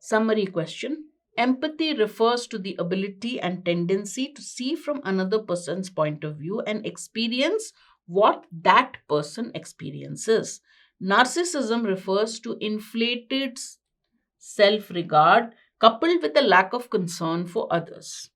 Summary question. Empathy refers to the ability and tendency to see from another person's point of view and experience what that person experiences. Narcissism refers to inflated self regard coupled with a lack of concern for others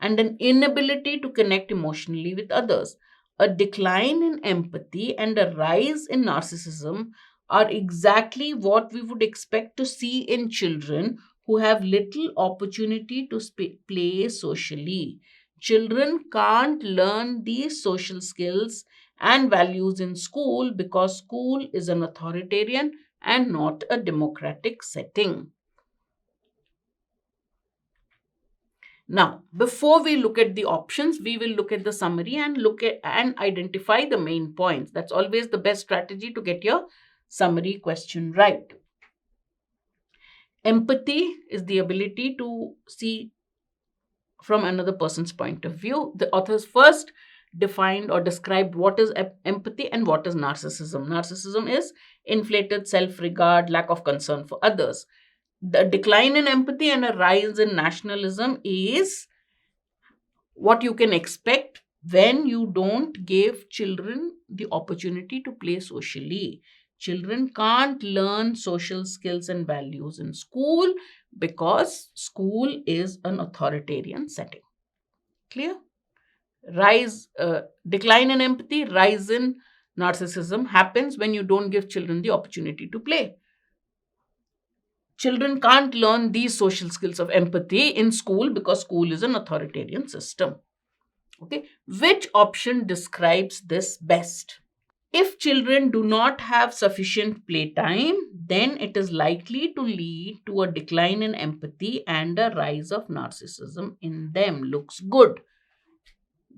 and an inability to connect emotionally with others. A decline in empathy and a rise in narcissism are exactly what we would expect to see in children who have little opportunity to play socially. Children can't learn these social skills and values in school because school is an authoritarian and not a democratic setting. Now, before we look at the options, we will look at the summary and look at and identify the main points. That's always the best strategy to get your summary question right. Empathy is the ability to see from another person's point of view. The authors first defined or described what is empathy and what is narcissism. Narcissism is inflated self regard, lack of concern for others. The decline in empathy and a rise in nationalism is what you can expect when you don't give children the opportunity to play socially. Children can't learn social skills and values in school because school is an authoritarian setting. Clear? Decline in empathy, rise in narcissism happens when you don't give children the opportunity to play. Children can't learn these social skills of empathy in school because school is an authoritarian system. Okay, which option describes this best? If children do not have sufficient playtime, then it is likely to lead to a decline in empathy and a rise of narcissism in them. Looks good.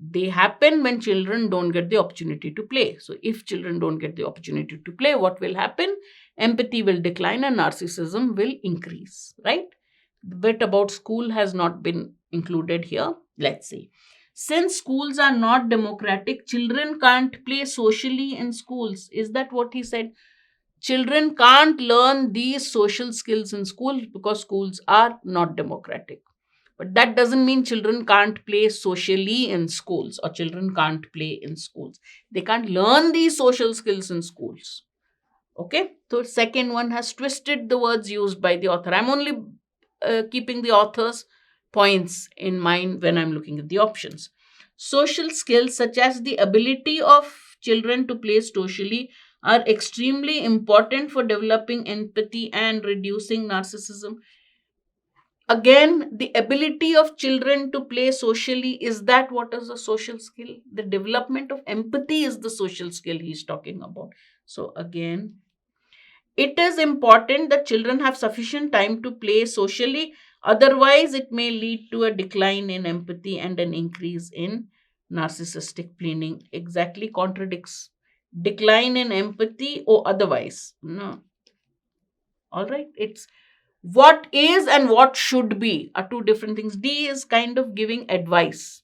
They happen when children don't get the opportunity to play. So, if children don't get the opportunity to play, what will happen? Empathy will decline and narcissism will increase, right? The bit about school has not been included here. Let's see. Since schools are not democratic, children can't play socially in schools. Is that what he said? Children can't learn these social skills in schools because schools are not democratic. But that doesn't mean children can't play socially in schools or children can't play in schools. They can't learn these social skills in schools. Okay, so second one has twisted the words used by the author. I'm only keeping the author's points in mind when I'm looking at the options. Social skills such as the ability of children to play socially are extremely important for developing empathy and reducing narcissism. Again, the ability of children to play socially, is that what is a social skill? The development of empathy is the social skill he's talking about. So again, it is important that children have sufficient time to play socially. Otherwise, it may lead to a decline in empathy and an increase in narcissistic pleading. Exactly contradicts decline in empathy or otherwise. No. All right. It's what is and what should be are two different things. D is kind of giving advice.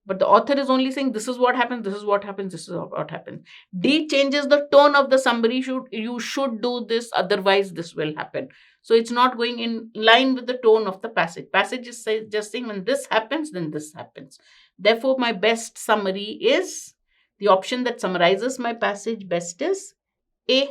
But the author is only saying this is what happens, this is what happens, this is what happens. D changes the tone of the summary. You should do this, otherwise this will happen. So it's not going in line with the tone of the passage. Passage is just saying when this happens, then this happens. Therefore, my best summary is the option that summarizes my passage best is A.